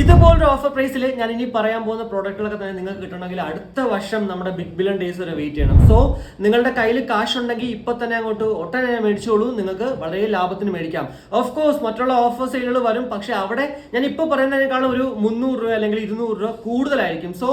ഇതുപോലൊരു ഓഫർ പ്രൈസിൽ ഞാൻ ഇനി പറയാൻ പോകുന്ന പ്രോഡക്റ്റുകളൊക്കെ തന്നെ നിങ്ങൾക്ക് കിട്ടണമെങ്കിൽ അടുത്ത വർഷം നമ്മുടെ ബിഗ് ബില്യൺ ഡേയ്സ് വരെ വെയിറ്റ് ചെയ്യണം. സോ നിങ്ങളുടെ കയ്യിൽ കാശ് ഉണ്ടെങ്കിൽ ഇപ്പൊ തന്നെ അങ്ങോട്ട് ഒട്ടനെ മേടിച്ചോളൂ, നിങ്ങൾക്ക് വളരെ ലാഭത്തിന് മേടിക്കാം. ഓഫ് കോഴ്സ് മറ്റുള്ള ഓഫർ സെയിലുകൾ വരും, പക്ഷെ അവിടെ ഞാൻ ഇപ്പോൾ പറയുന്നതിനേക്കാളും ഒരു 300 രൂപ അല്ലെങ്കിൽ 200 രൂപ കൂടുതലായിരിക്കും. സോ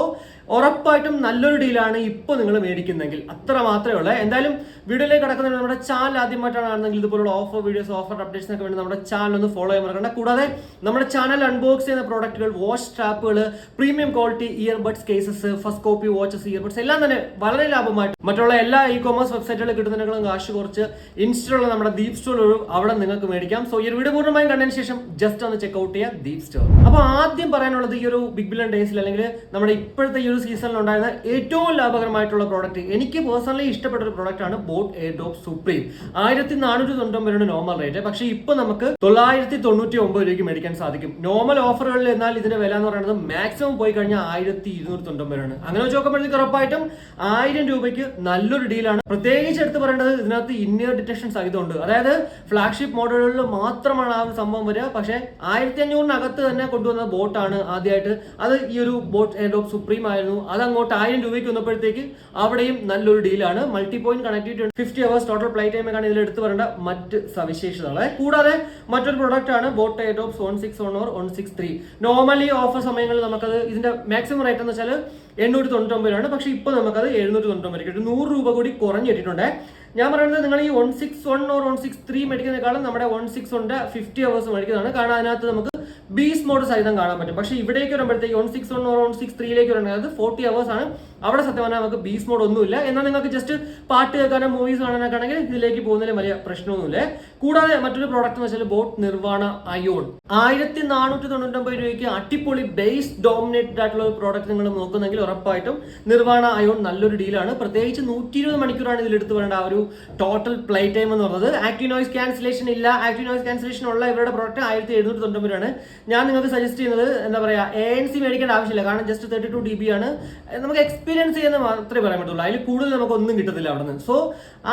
ഉറപ്പായിട്ടും നല്ലൊരു ഡീലാണ് ഇപ്പോൾ നിങ്ങൾ മേടിക്കുന്നെങ്കിൽ. അത്ര മാത്രമേ ഉള്ളൂ. എന്തായാലും വീഡിയോയിലേക്ക് കടക്കുന്നതിന് നമ്മുടെ ചാനൽ ആദ്യമായിട്ടാണ് കാണുന്നതെങ്കിൽ ഇതുപോലുള്ള ഓഫർ വീഡിയോസ്, ഓഫർ അപ്ഡേറ്റ്സിനൊക്കെ വേണ്ടി നമ്മുടെ ചാനൽ ഒന്ന് ഫോളോ ചെയ്യാൻ മറക്കണ്ട. കൂടാതെ നമ്മുടെ ചാനൽ അൺബോക്സ് ചെയ്യുന്ന പ്രോഡക്റ്റുകൾ, വാച്ച് സ്ട്രാപ്പുകൾ, premium quality earbuds cases, first copy watches, earbuds എല്ലാം തന്നെ വളരെ ലാഭമായിട്ട് മറ്റുള്ള എല്ലാ ഇ-കോമേഴ്സ് വെബ്സൈറ്റുകളിൽ കിട്ടുന്നതിനേക്കാളും കാശ് കുറച്ച് ഇൻസ്റ്റോളുള്ള നമ്മുടെ ദീപ് സ്റ്റോർ അവിടെ നിങ്ങൾക്ക് മേടിക്കാം. സോ ഈ ഒരു വീഡിയോ പൂർണ്ണമായും കണ്ടതിന് ശേഷം ജസ്റ്റ് ഒന്ന് ചെക്ക്ഔട്ട് ചെയ്യുക ദീപ് സ്റ്റോർ. അപ്പോൾ ആദ്യം പറയാനുള്ളത് ഈ ഒരു ബിഗ് ബില്യൺ ഡേയ്സിൽ അല്ലെങ്കിൽ നമ്മുടെ ഇപ്പോഴത്തെ ഈ ഒരു സീസണിൽ ഉണ്ടായിരുന്ന ഏറ്റവും ലാഭകരമായിട്ടുള്ള പ്രോഡക്റ്റ്, എനിക്ക് പേഴ്സണലി ഇഷ്ടപ്പെട്ട ഒരു പ്രോഡക്റ്റ് ആണ് boat airdrop supreme. 1499 normal rate, പക്ഷേ ഇപ്പോൾ നമുക്ക് 999 രൂപയ്ക്ക് മേടിക്കാൻ സാധിക്കും. നോർമൽ ഓഫറുകളിൽ എന്നാൽ ഇതിന്റെ വില എന്ന് പറയുന്നത് മാക്സിമം പോയി കഴിഞ്ഞാൽ 1299 ആണ്. അങ്ങനെ വെച്ച് നോക്കുമ്പോഴത്തേക്ക് ഉറപ്പായിട്ടും 1000 രൂപയ്ക്ക് നല്ലൊരു ഡീലാണ്. പ്രത്യേകിച്ച് എടുത്ത് പറയേണ്ടത് ഇതിനകത്ത് ഇന്നർ ഡിറ്റക്ഷൻ സഹിതമുണ്ട്. അതായത് ഫ്ലാഗ്ഷിപ്പ് മോഡലുകളിൽ മാത്രമാണ് ആ ഒരു സംഭവം വരിക. പക്ഷേ 1500-നകത്ത് തന്നെ കൊണ്ടുവന്ന ബോട്ടാണ് ആദ്യമായിട്ട്. അത് ഈ ഒരു ബോട്ട് എയർഡ്രോപ്പ് സുപ്രീം ആയിരുന്നു. അത് അങ്ങോട്ട് 1000 രൂപയ്ക്ക് വന്നപ്പോഴത്തേക്ക് അവിടെയും നല്ലൊരു ഡീലാണ്. മൾട്ടി പോയിന്റ് കണക്ടിവിറ്റി ഉണ്ട്, 50 hours ടോട്ടൽ ഫ്ലൈറ്റ് ടൈം ആണ് ഇതിൽ എടുത്ത് പറയേണ്ട മറ്റ് സവിശേഷതകളെ. കൂടാതെ മറ്റൊരു പ്രോഡക്റ്റ് ആണ് boat airdrop 161 or 163. Normally offer സമയങ്ങളിൽ നമുക്കത് ഇതിന്റെ മാക്സിമം റേറ്റ് എന്ന് വെച്ചാൽ 899 ആണ്. പക്ഷെ ഇപ്പോൾ നമുക്കത് 799 കിട്ടും. 100 രൂപ കൂടി കുറഞ്ഞിട്ടുണ്ട്. ഞാൻ പറയുന്നത് നിങ്ങൾ ഈ 161 or 163 മേടിക്കുന്നതിനേക്കാളും നമ്മുടെ 161 50 hours മേടിക്കുന്നതാണ്. കാരണം അതിനകത്ത് നമുക്ക് ബീസ് മോഡ് സഹിതം കാണാൻ പറ്റും. പക്ഷേ ഇവിടേക്ക് വരുമ്പോഴത്തേക്ക് 161 or 163 വരുന്നത് 40 hours ആണ്. അവിടെ സത്യം പറഞ്ഞാൽ നമുക്ക് ബീസ് മോഡ് ഒന്നുമില്ല. എന്നാൽ നിങ്ങൾക്ക് ജസ്റ്റ് പാട്ട് കേൾക്കാനോ മൂവീസ് കാണാനൊക്കെ ആണെങ്കിൽ ഇതിലേക്ക് പോകുന്നതിന് വലിയ പ്രശ്നമൊന്നുമില്ല. കൂടാതെ മറ്റൊരു പ്രോഡക്റ്റ് എന്ന് വെച്ചാൽ ബോട്ട് നിർവാണ അയോൺ. 1499 രൂപയ്ക്ക് അടിപൊളി ബേസ് ഡോമിനേറ്റഡ് ആയിട്ടുള്ള ഒരു പ്രോഡക്റ്റ് നിങ്ങൾ നോക്കുന്നെങ്കിൽ ഉറപ്പായിട്ടും നിർവാണ അയോൺ നല്ലൊരു ഡീലാണ്. പ്രത്യേകിച്ച് 120 മണിക്കൂറാണ് ഇതിൽ എടുത്ത് പറയേണ്ട ആ ഒരു ടോട്ടൽ പ്ലേ ടൈം എന്ന് പറയുന്നത്. ആക്റ്റീവ് നോയ്സ് ക്യാൻസലേഷൻ ഇല്ല. ആക്റ്റീവ് നോയ്സ് ക്യാൻസലേഷൻ ഉള്ള ഇവരുടെ പ്രോഡക്റ്റ് 1799 ആണ്. ഞാൻ നിങ്ങൾക്ക് സജസ്റ്റ് ചെയ്യുന്നത് എന്താ പറയുക, ANC മേടിക്കേണ്ട ആവശ്യമില്ല. കാരണം ജസ്റ്റ് 32 GB ആണ്. നമുക്ക് എക്സ്പീരിയൻസ് ചെയ്യുന്ന മാത്രമേ പറയാൻ പറ്റുള്ളൂ. അതിൽ കൂടുതൽ നമുക്ക് ഒന്നും കിട്ടത്തില്ല അവിടെ നിന്ന്. സോ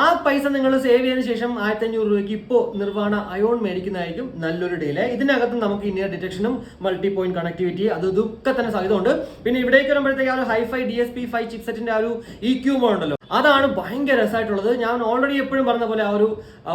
ആ പൈസ നിങ്ങൾ സേവ് ചെയ്തതിനു ശേഷം 1500 രൂപയ്ക്ക് ഇപ്പോൾ നിർവാണ അയോൺ മേടിക്കുന്നതായിരിക്കും നല്ലൊരു ഡീല്. ഇതിനകത്ത് നമുക്ക് ഇന്നർ ഡിറ്റക്ഷനും മൾട്ടി പോയിന്റ് കണക്ടിവിറ്റി ഇതൊക്കെ തന്നെ സാധ്യതയുണ്ട്. പിന്നെ ഇവിടേക്ക് വരുമ്പോഴത്തേക്ക് ആ ഒരു ഹൈഫൈ DSP5 ചിപ്സെറ്റിന്റെ ആ ഒരു EQ മോഡ് ഉണ്ടല്ലോ, അതാണ് ഭയങ്കര രസമായിട്ടുള്ളത്. ഞാൻ ഓൾറെഡി എപ്പോഴും പറഞ്ഞ പോലെ ആ ഒരു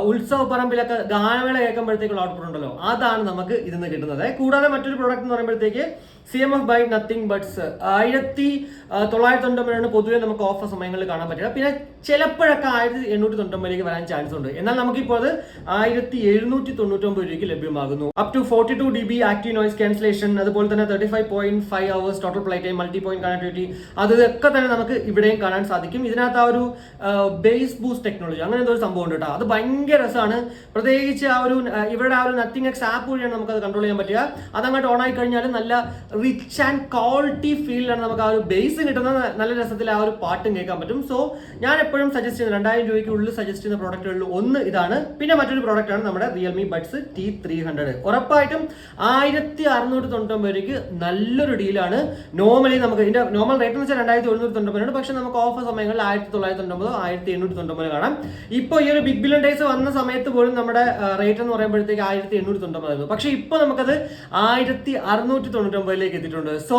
ഉത്സവ പറമ്പിലൊക്കെ ഗാനമേള കേൾക്കുമ്പോഴത്തേക്കുള്ള ഔട്ട്പുട്ട് ഉണ്ടല്ലോ, അതാണ് നമുക്ക് ഇതിന്ന് കിട്ടുന്നത്. കൂടാതെ മറ്റൊരു പ്രോഡക്റ്റ് എന്ന് പറയുമ്പോഴത്തേക്ക് CMF by നത്തിങ് ബട്ട്സ് 1999 പൊതുവെ നമുക്ക് ഓഫർ സമയങ്ങളിൽ കാണാൻ പറ്റില്ല. പിന്നെ ചിലപ്പോഴൊക്കെ 1899 വരാൻ ചാൻസ് ഉണ്ട്. എന്നാൽ നമുക്കിപ്പോൾ അത് 1799 രൂപയ്ക്ക് ലഭ്യമാകുന്നു. Up to 42 dB active noise cancellation, അതുപോലെ തന്നെ 35.5 hours total flight time, multi point connectivity, അതൊക്കെ തന്നെ നമുക്ക് ഇവിടെയും കാണാൻ സാധിക്കും. ഇതിനകത്ത് ആ ഒരു ബേസ് ബൂസ്റ്റ് ടെക്നോളജി അങ്ങനെ എന്തോ ഒരു സംഭവം ഉണ്ട് കേട്ടോ. അത് ഭയങ്കര രസമാണ്. പ്രത്യേകിച്ച് ആ ഒരു ഇവരുടെ ആ ഒരു നത്തിങ് എക്സ് ആപ്പ് വഴിയാണ് നമുക്കത് കൺട്രോൾ ചെയ്യാൻ പറ്റുക. അതങ്ങോട്ട് ഓൺ ആയി കഴിഞ്ഞാൽ നല്ല റിച്ച് ആൻഡ് ക്വാളിറ്റി ഫീലിലാണ് നമുക്ക് ആ ഒരു ബേസ് കിട്ടുന്ന നല്ല രസത്തിൽ ആ ഒരു പാട്ടും കേൾക്കാൻ പറ്റും. സോ ഞാൻ എപ്പോഴും സജസ്റ്റ് ചെയ്യുന്ന 2000 രൂപയ്ക്കുള്ളിൽ സജസ്റ്റ് ചെയ്യുന്ന പ്രോഡക്റ്റുകളിൽ ഒന്ന് ഇതാണ്. പിന്നെ മറ്റൊരു പ്രോഡക്റ്റ് ആണ് നമ്മുടെ റിയൽമി ബഡ്സ് T300. ഉറപ്പായിട്ടും 1699 രൂപയ്ക്ക് നല്ലൊരു ഡീലാണ്. നോർമലി നമുക്ക് ഇതിന്റെ നോർമൽ റേറ്റ് എന്ന് വെച്ചാൽ 2199 ആണ്. പക്ഷെ നമുക്ക് ഓഫർ സമയങ്ങളിൽ 1999 1899 കാണാം. ഇപ്പോൾ ഈ ഒരു ബിഗ് ബില്യൺ ഡേയ്സ് വന്ന സമയത്ത് പോലും നമ്മുടെ റേറ്റ് എന്ന് പറയുമ്പോഴത്തേക്ക് 1899 ആയിരുന്നു. പക്ഷെ ഇപ്പോൾ നമുക്കത് 1699 എത്തിയിട്ടുണ്ട്. സോ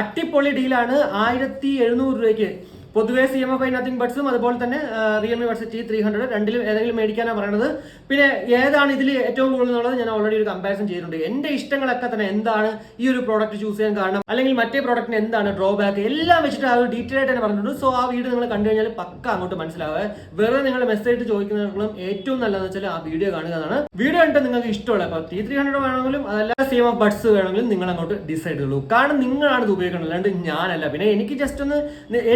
അടിപൊളി ഡീലാണ്. 1700 രൂപയ്ക്ക് പൊതുവെ CMF by നത്തിങ് ബഡ്സും അതുപോലെ തന്നെ റിയൽമി ബഡ്സ് T300 രണ്ടിലും ഏതെങ്കിലും മേടിക്കാനാണ് പറയുന്നത്. പിന്നെ ഏതാണ് ഇതിൽ ഏറ്റവും കൂടുതൽ എന്നുള്ളത് ഞാൻ ഓൾറെഡി ഒരു കമ്പാരിസൺ ചെയ്തിട്ടുണ്ട്. എന്റെ ഇഷ്ടങ്ങളൊക്കെ തന്നെ എന്താണ് ഈ ഒരു പ്രോഡക്റ്റ് ചൂസ് ചെയ്യാൻ കാരണം, അല്ലെങ്കിൽ മറ്റേ പ്രോഡക്റ്റിന് എന്താണ് ഡ്രോബാക്ക്, എല്ലാം വെച്ചിട്ട് ആ ഒരു ഡീറ്റെയിൽ ആയിട്ട് തന്നെ പറഞ്ഞിട്ടുണ്ട്. സോ ആ വീഡിയോ നിങ്ങൾ കണ്ടു കഴിഞ്ഞാൽ പക്ക അങ്ങോട്ട് മനസ്സിലാവുക. വെറുതെ നിങ്ങൾ മെസ്സേജ് ചോദിക്കുന്നതിനും ഏറ്റവും നല്ലതെന്ന് വെച്ചാൽ ആ വീഡിയോ കാണുക എന്നാണ്. വീഡിയോ കണ്ടിട്ട് നിങ്ങൾക്ക് ഇഷ്ടമുള്ള ഇപ്പോൾ T300 വേണമെങ്കിലും അതല്ല CMF ബഡ്സ് വേണമെങ്കിലും നിങ്ങൾ അങ്ങോട്ട് ഡിസൈഡ് ചെയ്യുള്ളൂ. കാരണം നിങ്ങളാണ് ഇത് ഉപയോഗിക്കുന്നത്, അല്ലാണ്ട് ഞാനല്ല. പിന്നെ എനിക്ക് ജസ്റ്റ് ഒന്ന്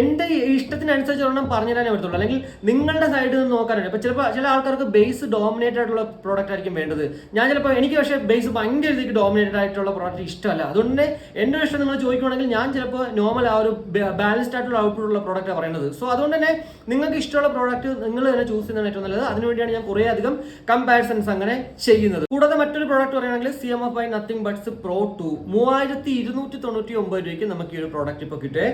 എന്റെ ഇഷ്ടത്തിനനുസരിച്ച് ഒരെണ്ണം പറഞ്ഞു തരാനേ പറ്റുള്ളൂ. അല്ലെങ്കിൽ നിങ്ങളുടെ സൈഡിൽ നിന്ന് നോക്കാനുണ്ട്. ഇപ്പൊ ചിലപ്പോൾ ചില ആൾക്കാർക്ക് ബേസ് ഡോമിനേറ്റഡ് ആയിട്ടുള്ള പ്രോഡക്റ്റ് ആയിരിക്കും വേണ്ടത്. ഞാൻ ചിലപ്പോൾ എനിക്ക് പക്ഷേ ബേസ് ഭയങ്കര രീതിക്ക് ഡോമിനേറ്റഡ് ആയിട്ടുള്ള പ്രോഡക്റ്റ് ഇഷ്ടമല്ല. അതുകൊണ്ട് തന്നെ എന്റെ ഇഷ്ടം നിങ്ങൾ ചോദിക്കുകയാണെങ്കിൽ ഞാൻ ചിലപ്പോൾ നോർമൽ ആ ഒരു ബാലൻസ്ഡ് ആയിട്ടുള്ള ഔട്ട്പുട്ട് ഉള്ള പ്രോഡക്റ്റാണ് പറയുന്നത്. സോ അതുകൊണ്ട് തന്നെ നിങ്ങൾക്ക് ഇഷ്ടമുള്ള പ്രോഡക്റ്റ് നിങ്ങൾ തന്നെ ചൂസ് ചെയ്യുന്നതാണ് ഏറ്റവും നല്ലത്. അതിനുവേണ്ടിയാണ് ഞാൻ കുറേ അധികം കമ്പാരിസൺസ് അങ്ങനെ ചെയ്യുന്നത്. കൂടാതെ മറ്റൊരു പ്രോഡക്റ്റ് പറയുകയാണെങ്കിൽ CMF by nothing buds Pro 2 3299 രൂപയ്ക്ക് നമുക്ക് ഈ ഒരു പ്രോഡക്റ്റ് ഇപ്പോൾ കിട്ടുക.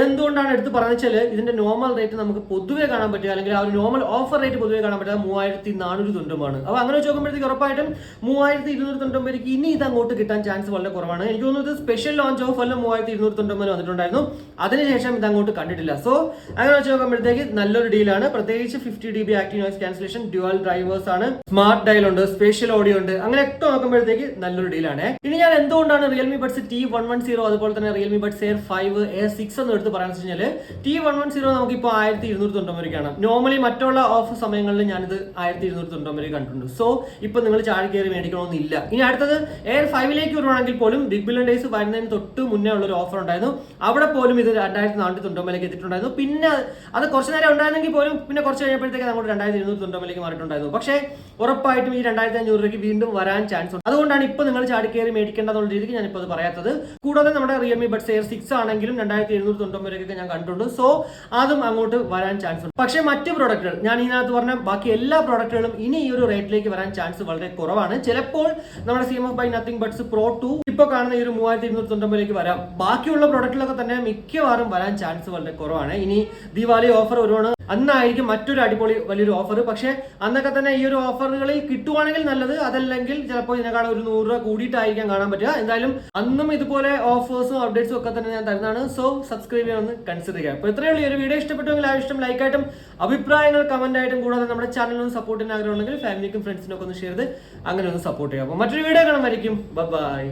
എന്തുകൊണ്ടാണ് എടുത്ത് പറഞ്ഞാൽ ഇതിന്റെ നോർമൽ റേറ്റ് നമുക്ക് പൊതുവെ കാണാൻ പറ്റുക, അല്ലെങ്കിൽ ആ ഒരു നോർമൽ ഓഫർ റേറ്റ് പൊതുവെ കാണാൻ പറ്റുക 3490 അപ്പോൾ അങ്ങനെ വെച്ച് നോക്കുമ്പോഴത്തേക്ക് ഉറപ്പായിട്ടും 3290 ഇനി ഇത് അങ്ങോട്ട് കിട്ടാൻ ചാൻസ് വളരെ കുറവാണ്. എനിക്ക് തോന്നുന്നത് സ്പെഷ്യൽ ലോഞ്ച് ഓഫറിൽ 3290 വന്നിട്ടുണ്ടായിരുന്നു, അതിനുശേഷം ഇത് അങ്ങോട്ട് കണ്ടിട്ടില്ല. സോ അങ്ങനെ വെച്ച് നോക്കുമ്പോഴത്തേക്ക് നല്ലൊരു ഡീലാണ്. പ്രത്യേകിച്ച് 50 dB active noise cancellation, dual drivers ആണ്, സ്മാർട്ട് ഡയൽ ഉണ്ട്, സ്പെഷ്യൽ ഓഡിയോ ഉണ്ട്, അങ്ങനെയൊക്കെ നോക്കുമ്പോഴത്തേക്ക് നല്ലൊരു ഡീലാണ്. ഇനി ഞാൻ എന്തുകൊണ്ടാണ് റിയൽമി ബഡ്സ് T110 അതുപോലെ തന്നെ റിയൽമി ബഡ്സ് Air 5 Air 6 എന്ന് എടുത്ത് പറയാന്ന് വെച്ച് കഴിഞ്ഞാൽ T110 നമുക്കിപ്പോൾ 1290 നോർമലി മറ്റുള്ള ഓഫ് സമയങ്ങളിൽ ഞാനിത് 1290 കണ്ടിട്ടുണ്ട്. സോ ഇപ്പൊ നിങ്ങൾ ചാടി കയറി മേടിക്കണമെന്നില്ല. ഇനി അടുത്തത് Air 5ലേക്ക് വരുവാണെങ്കിൽ പോലും ബിഗ് ബില്യൺ ഡേയ്സ് വരുന്നതിന് തൊട്ട് മുന്നേ ഉള്ള ഒരു ഓഫർ ഉണ്ടായിരുന്നു, അവിടെ പോലും ഇത് 2490 എത്തിയിട്ടുണ്ടായിരുന്നു. പിന്നെ അത് കുറച്ച് നേരം ഉണ്ടായിരുന്നെങ്കിൽ പോലും പിന്നെ കുറച്ച് കഴിഞ്ഞപ്പോഴത്തേക്ക് അങ്ങോട്ട് 2290 മാറിയിട്ടുണ്ടായിരുന്നു. പക്ഷേ ഉറപ്പായിട്ടും ഈ 2500 വീണ്ടും വരാൻ ചാൻസ് ഉണ്ട്. അതുകൊണ്ടാണ് ഇപ്പൊ നിങ്ങൾ ചാടി കയറി മേടിക്കേണ്ടതുള്ള രീതിക്ക് ഞാനിപ്പോൾ അത് പറയാത്തത്. കൂടാതെ നമ്മുടെ റിയൽമി ബഡ്സ് Air 6 ആണെങ്കിലും 2790 ഞാൻ കണ്ടിട്ടുണ്ട്. സോ അതും അങ്ങോട്ട് വരാൻ ചാൻസ് ഉണ്ട്. പക്ഷേ മറ്റ് പ്രോഡക്റ്റുകൾ ഞാൻ ഇതിനകത്ത് പറഞ്ഞ ബാക്കി എല്ലാ പ്രോഡക്റ്റുകളും ഇനി ഈ ഒരു റേറ്റിലേക്ക് വരാൻ ചാൻസ് വളരെ കുറവാണ്. ചിലപ്പോൾ നമ്മുടെ CMF by Nothing buds Pro 2 ഇപ്പോൾ കാണുന്ന ഈ ഒരു 3290 വരാം. ബാക്കിയുള്ള പ്രോഡക്റ്റുകളൊക്കെ തന്നെ മിക്കവാറും വരാൻ ചാൻസ് വളരെ കുറവാണ്. ഇനി ദിവാലി ഓഫർ വരുവാണ്, അന്നായിരിക്കും മറ്റൊരു അടിപൊളി വലിയൊരു ഓഫർ. പക്ഷേ അന്നൊക്കെ തന്നെ ഈ ഒരു ഓഫറുകളിൽ കിട്ടുവാണെങ്കിൽ നല്ലത്, അതല്ലെങ്കിൽ ചിലപ്പോൾ ഇതിനേക്കാൾ ഒരു 100 രൂപ കൂടിയിട്ടായിരിക്കാം കാണാൻ പറ്റുക. എന്തായാലും അന്നും ഇതുപോലെ ഓഫേഴ്സും അപ്ഡേറ്റ്സും ഒക്കെ തന്നെ ഞാൻ തരുന്നതാണ്. സോ സബ്സ്ക്രൈബ് ചെയ്യാമെന്ന് കൺസിഡർ ചെയ്യുക. അപ്പോൾ ഇത്രയുള്ള ഈ ഒരു വീഡിയോ ഇഷ്ടപ്പെട്ടുവെങ്കിൽ ആ ഇഷ്ടം ലൈക്കായിട്ടും അഭിപ്രായങ്ങൾ കമന്റ് ആയിട്ടും, കൂടാതെ നമ്മുടെ ചാനലിനൊന്ന് സപ്പോർട്ട് ചെയ്യാൻ ആഗ്രഹമുണ്ടെങ്കിൽ ഫാമിലിക്കും ഫ്രണ്ട്സിനൊക്കെ ഒന്ന് ഷെയർ ചെയ്ത് അങ്ങനെ ഒന്ന് സപ്പോർട്ട് ചെയ്യാം. അപ്പോൾ മറ്റൊരു വീഡിയോ കാണുമായിരിക്കും. ബൈ.